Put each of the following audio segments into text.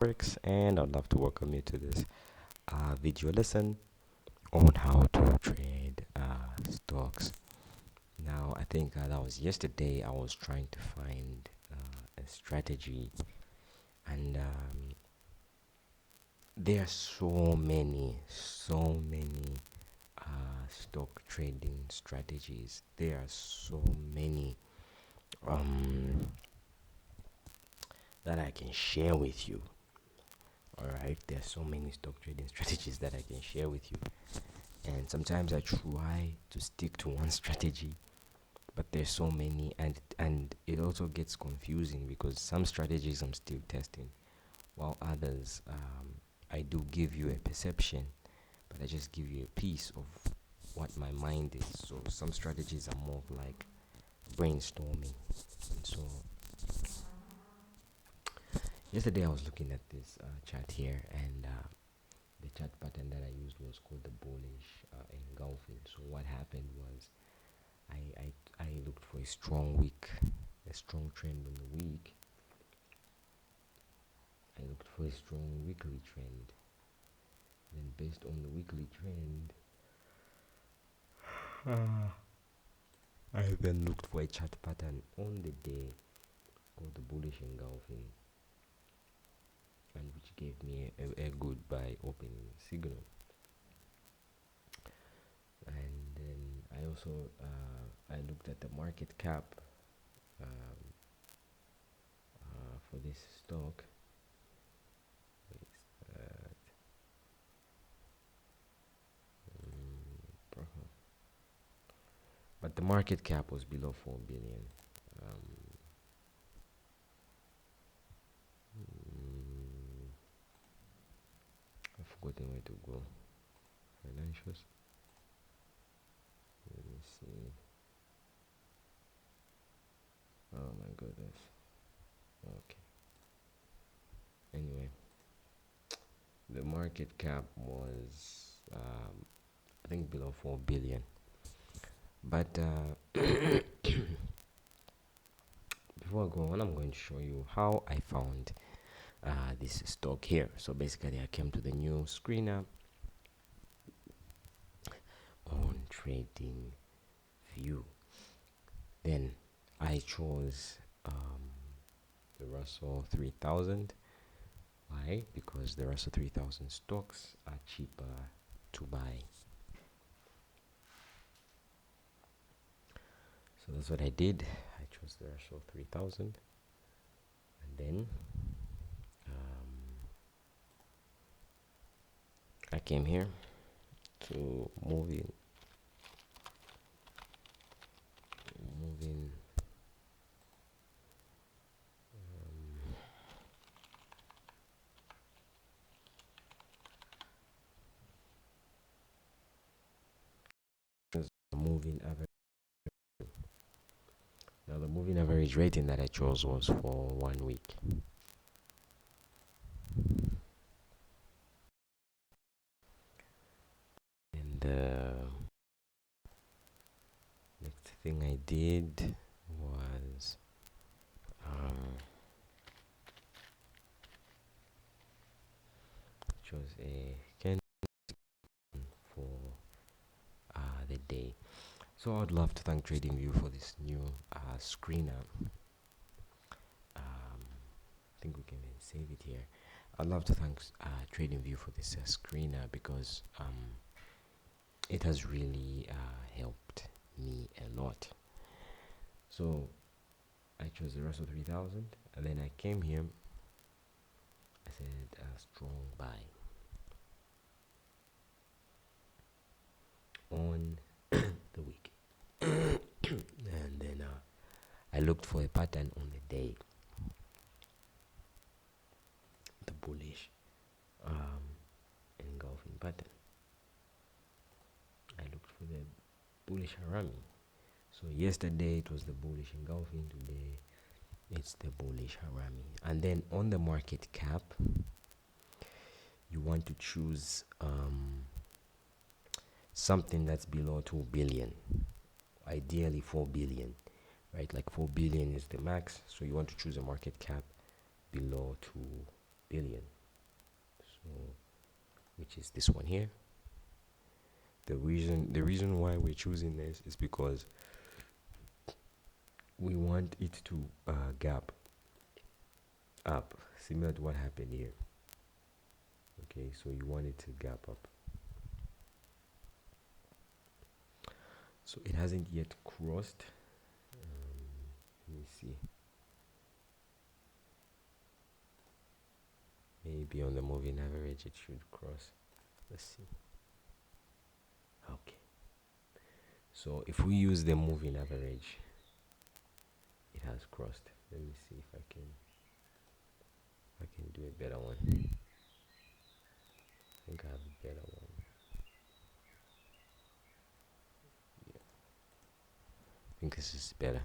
Bricks, and I'd love to welcome you to this video lesson on how to trade stocks. Now, I think that was yesterday. I was trying to find a strategy, and there are so many stock trading strategies. There are so many that I can share with you. Alright, there's so many stock trading strategies that I can share with you, and sometimes I try to stick to one strategy, but there's so many, and it also gets confusing because some strategies I'm still testing, while others I do give you a perception, but I just give you a piece of what my mind is. So some strategies are more of like brainstorming. And so yesterday I was looking at this chart here, and the chart pattern that I used was called the bullish engulfing. So what happened was I looked for a strong trend on the week. I looked for a strong weekly trend. Then based on the weekly trend, I then looked for a chart pattern on the day called the bullish engulfing, and which gave me a good buy opening signal. And then I also I looked at the market cap for this stock. But the market cap was below 4 billion. I've forgotten where to go. Financials. Let me see. Oh my goodness. Okay. Anyway, the market cap was I think below 4 billion. But before I go on, I'm going to show you how I found this stock here. So basically I came to the new screener on trading view. Then I chose the Russell 3000. Why? Because the Russell 3000 stocks are cheaper to buy. So that's what I did. I chose the Russell 3000, and then I came here to move in moving average. Now the moving average rating that I chose was for 1 week. And next thing I did was chose a candle for the day. So I'd love to thank TradingView for this new screener. I think we can save it here. I'd love to thank TradingView for this screener because it has really helped me a lot. So I chose the Russell 3000, and then I came here. I said strong buy on the week. And then I looked for a pattern on the day, the bullish engulfing pattern. I looked for the bullish harami. So yesterday it was the bullish engulfing, today it's the bullish harami. And then on the market cap, you want to choose something that's below 2 billion, ideally 4 billion, right? Like 4 billion is the max, so you want to choose a market cap below 2 billion. So, which is this one here. The reason why we're choosing this is because we want it to gap up, similar to what happened here. Okay, so you want it to gap up. So it hasn't yet crossed. Let me see. Maybe on the moving average it should cross. Let's see. Okay. So if we use the moving average, it has crossed. Let me see if I can do a better one. I think I have a better one. Yeah. I think this is better.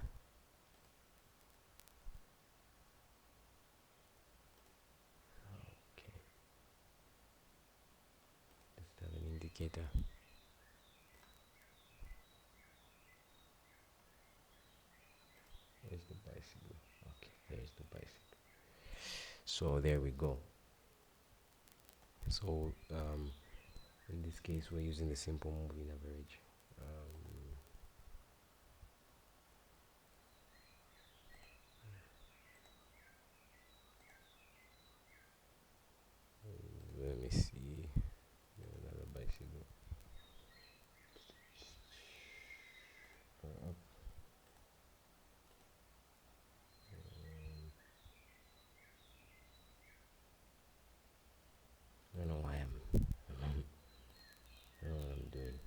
Okay. Let's have an indicator. Where's the bicycle? Okay, there's the bicycle. So there we go. So in this case we're using the simple moving average. Let me see. Another bicycle. Up. I don't know why I don't know what I'm doing.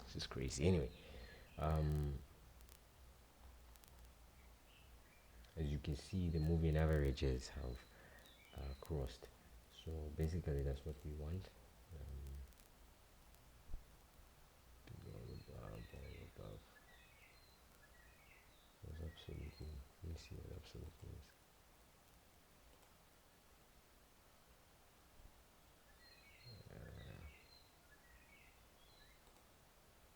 This is crazy. Anyway, as you can see, the moving averages have crossed. So basically, that's what we want. To go above. What's absolute mean? Let me see what absolute means.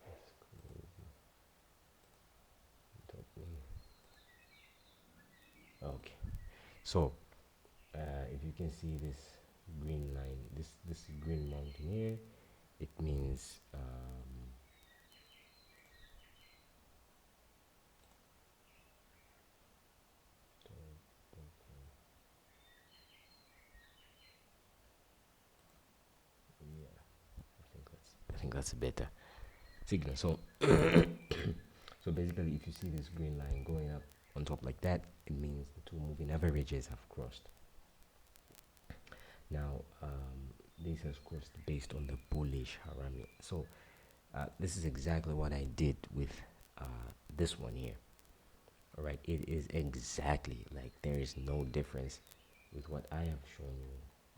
That's crazy. Top me. Okay. So if you can see this green line, this green mountain here, it means yeah, I think that's a better signal. So so basically, if you see this green line going up on top like that, it means the two moving averages have crossed. Now this has crossed based on the bullish Harami. So this is exactly what I did with this one here. All right, it is exactly like there is no difference with what I have shown you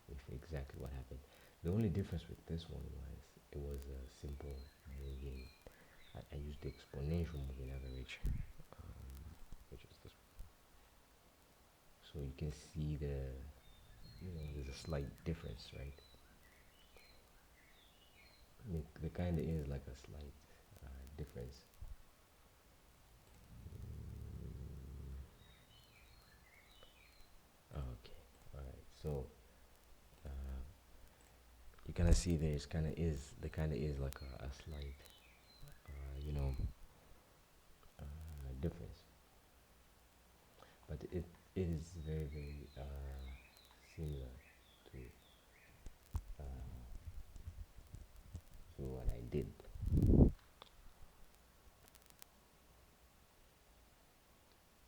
with exactly what happened. The only difference with this one was it was a simple moving. I used the exponential moving average, which is this. So you can see there's a slight difference, right? There kind of is like a slight difference. Okay, all right. So you kind of see there kind of is like a slight, difference, but it is very very similar to what I did.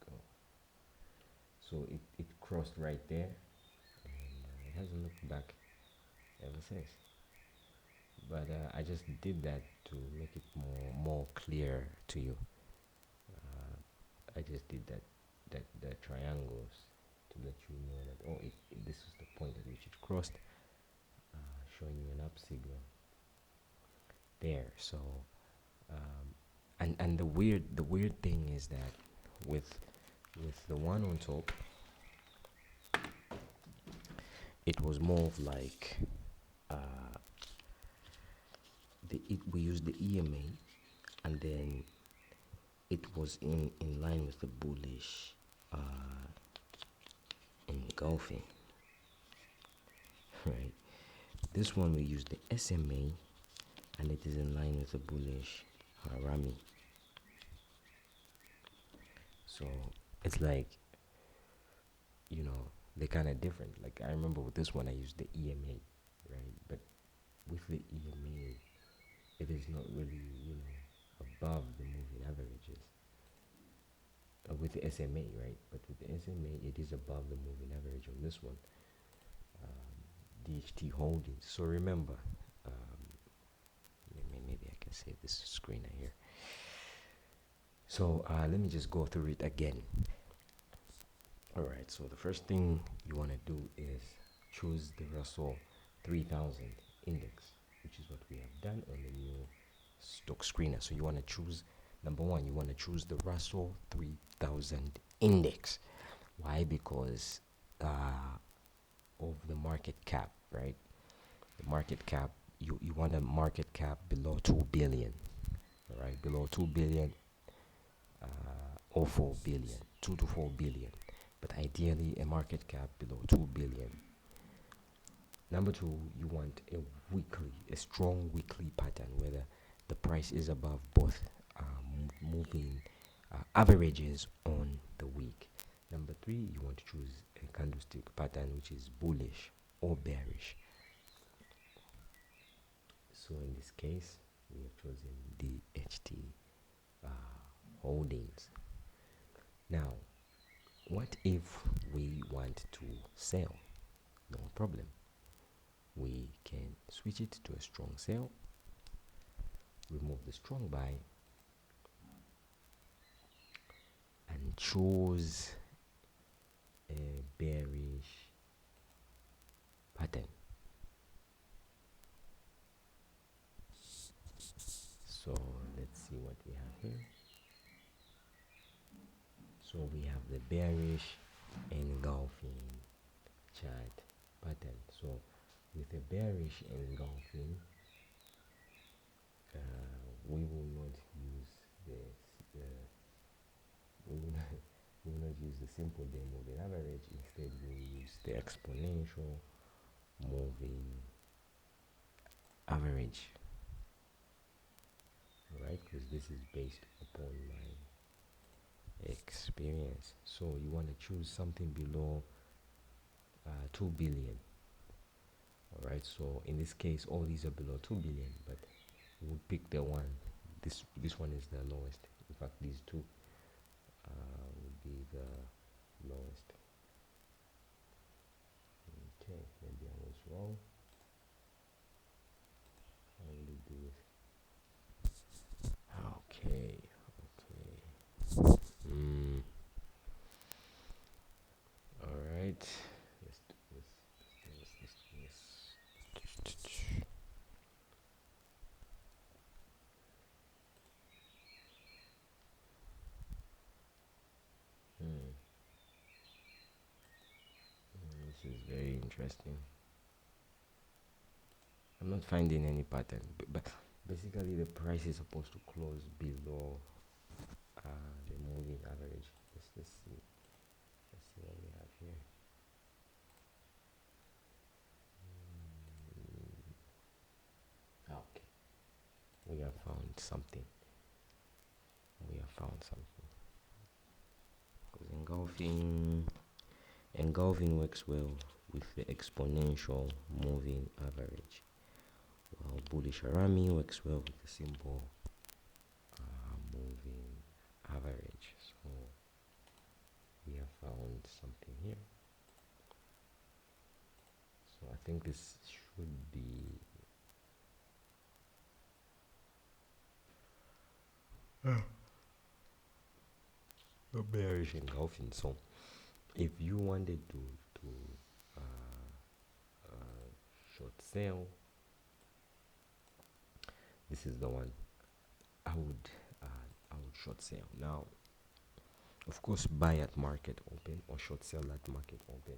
Go. So it crossed right there, and it hasn't looked back ever since. But I just did that to make it more clear to you. I just did the triangles to let you know that this is the point at which it crossed, showing you an up signal there. So and the weird thing is that with the one on top, it was more of like we used the EMA and then it was in line with the bullish engulfing, right? This one we use the SMA, and it is in line with the bullish Rami. So it's like, they're kind of different. Like, I remember with this one I used the EMA, right? But with the EMA, it is not really, above the moving averages. With the SMA, right? But with the SMA, it is above the moving average on this one. DHT holdings. So remember, maybe I can save this screen here. So let me just go through it again. All right. So the first thing you want to do is choose the Russell 3000 index, which is what we have done on the new stock screener. So you want to choose, number one, you want to choose the Russell 3000 index. Why? Because of the market cap, right? The market cap, you want a market cap below 2 billion, all right? Below 2 billion or 4 billion, 2 to 4 billion, but ideally a market cap below 2 billion. Number two, you want a strong weekly pattern where the price is above both moving averages on the week. Number three, you want to choose a candlestick pattern which is bullish or bearish. So in this case, we have chosen DHT holdings. Now, what if we want to sell? No problem. We can switch it to a strong sell, remove the strong buy, and choose a bearish pattern. So let's see what we have here. So we have the bearish engulfing chart pattern. So with a bearish engulfing, we will not use we will not use the simple day moving average. Instead, we will use the exponential moving average. Right, because this is based upon my experience. So you want to choose something below 2 billion. All right, so in this case all these are below 2 billion, but we'll pick the one, this one is the lowest. In fact, these two would be the lowest. Okay, maybe I was wrong. How will it do it? Okay. All right. Let's do this. This is very interesting. I'm not finding any pattern, but basically the price is supposed to close below the moving average. Let's see what we have here. Okay, we have found something. Because engulfing works well with the exponential moving average, while bullish Arami works well with the simple moving average. So we have found something here. So I think this should be a bearish engulfing. So if you wanted to short sell, this is the one I would short sell. Now, of course, buy at market open or short sell at market open,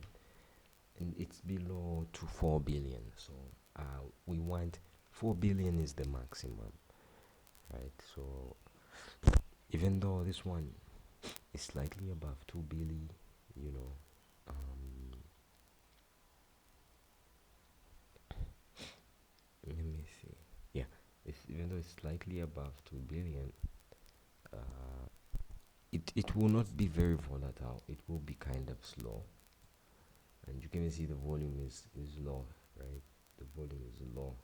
and it's below to 4 billion. So we want 4 billion is the maximum. right? So even though this one is slightly above 2 billion, you know, let me see. Yeah, even though it's slightly above 2 billion, uh, it will not be very volatile. It will be kind of slow, and you can even see the volume is low, right? The volume is low,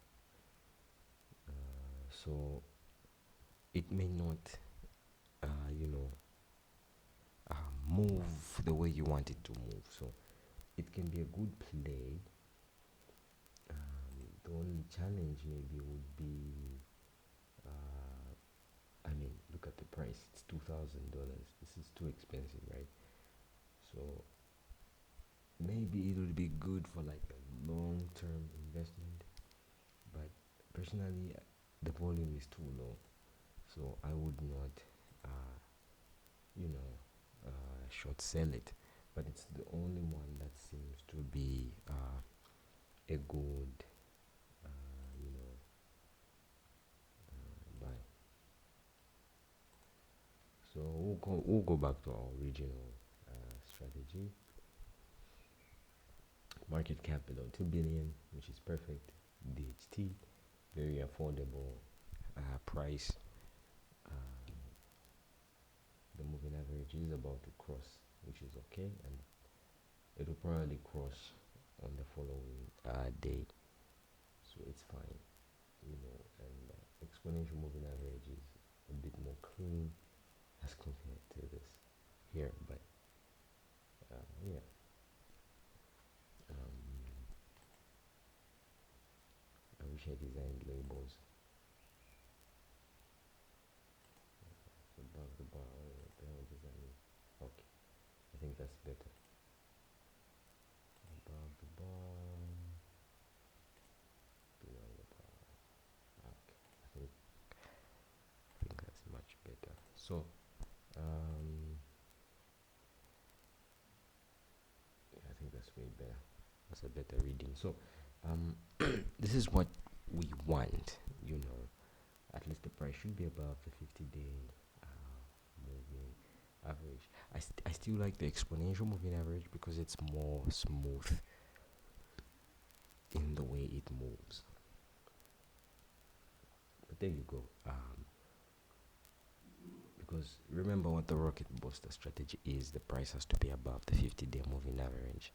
so it may not, you know, move the way you want it to move. So it can be a good play. The only challenge maybe would be, I mean, look at the price. It's $2,000. This is too expensive, right? So maybe it would be good for like a long-term investment, but personally, the volume is too low, so I would not, uh, you know, short sell it. But it's the only one that seems to be a good, you know, buy. So we'll go back to our original strategy. Market cap below 2 billion, which is perfect. DHT, very affordable price. The moving average is about to cross, which is okay, and it will probably cross on the following day, so it's fine, you know. And exponential moving average is a bit more clean as compared to this here, but yeah. I wish I designed labels above the bar. What the hell does that mean? Okay, I think that's better. Above the bar, below the bar. Okay, I think that's much better. So yeah, I think that's way better. That's a better reading. So this is what we want, you know. At least the price should be above the 50-day moving average. I still like the exponential moving average because it's more smooth in the way it moves. But there you go. Because remember what the rocket booster strategy is: the price has to be above the 50-day moving average,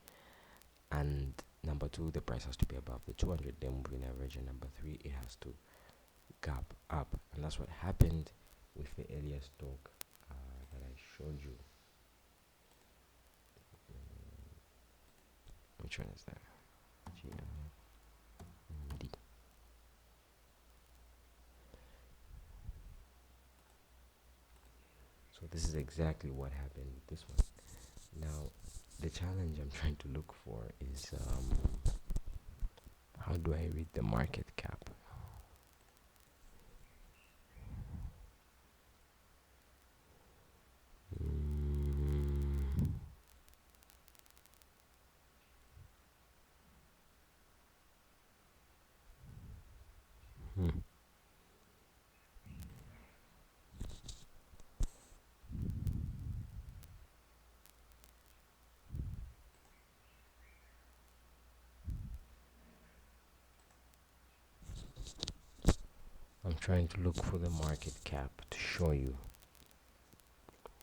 and number two, the price has to be above the 200-day moving average, and number three, it has to gap up. And that's what happened with the earlier stock that I showed you. Which one is that? GMD. So this is exactly what happened with this one. Now the challenge I'm trying to look for is how do I read the market cap? Mm. Hmm. I'm trying to look for the market cap to show you.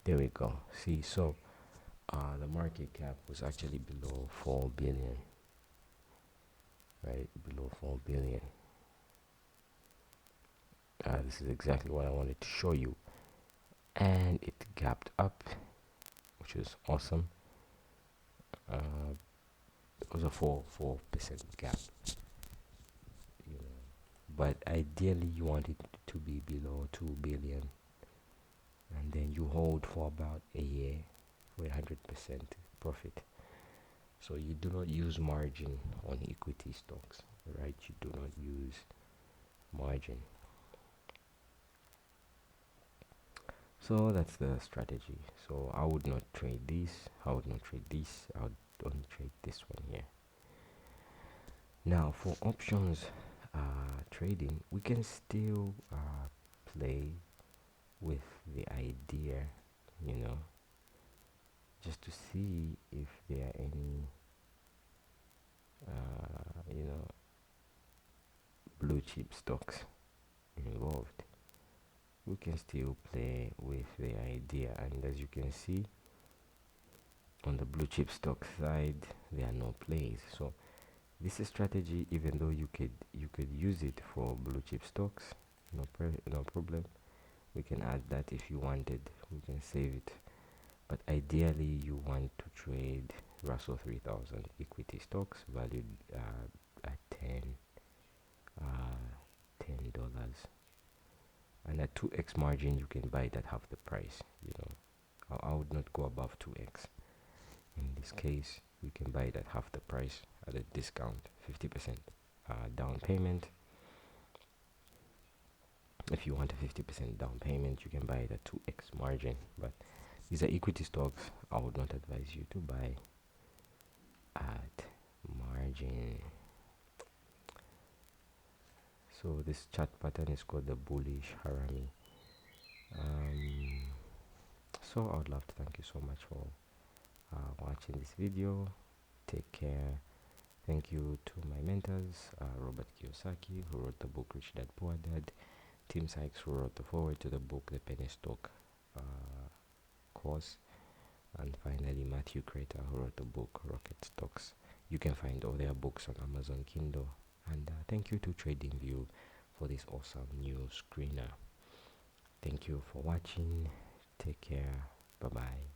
There we go. See, so the market cap was actually below 4 billion, right? Below 4 billion. This is exactly what I wanted to show you. And it gapped up, which is awesome. It was a 4% gap, you know. But ideally, you want it to be below 2 billion, and then you hold for about a year for 100% profit. So you do not use margin on equity stocks, right? You do not use margin. So that's the strategy. So I would not trade this. I would not trade this. I would only trade this one here. Now for options trading, we can still play with the idea, you know, just to see if there are any, you know, blue chip stocks involved. We can still play with the idea, and as you can see on the blue chip stock side, there are no plays. So this is strategy, even though you could use it for blue chip stocks, no problem. We can add that if you wanted, we can save it. But ideally, you want to trade Russell 3000 equity stocks valued at $10, and at 2x margin, you can buy it at half the price. You know, I would not go above 2x. In this case, we can buy it at half the price at a discount, 50% down payment. If you want a 50% down payment, you can buy it at 2x margin. But these are equity stocks. I would not advise you to buy at margin. So this chart pattern is called the bullish harami. So I would love to thank you so much for watching this video. Take care. Thank you to my mentors, Robert Kiyosaki, who wrote the book Rich Dad Poor Dad, Tim Sykes, who wrote the foreword to the book The Penny Stock Course, and finally Matthew Crater, who wrote the book Rocket Stocks. You can find all their books on Amazon Kindle. And thank you to TradingView for this awesome new screener. Thank you for watching. Take care. Bye bye.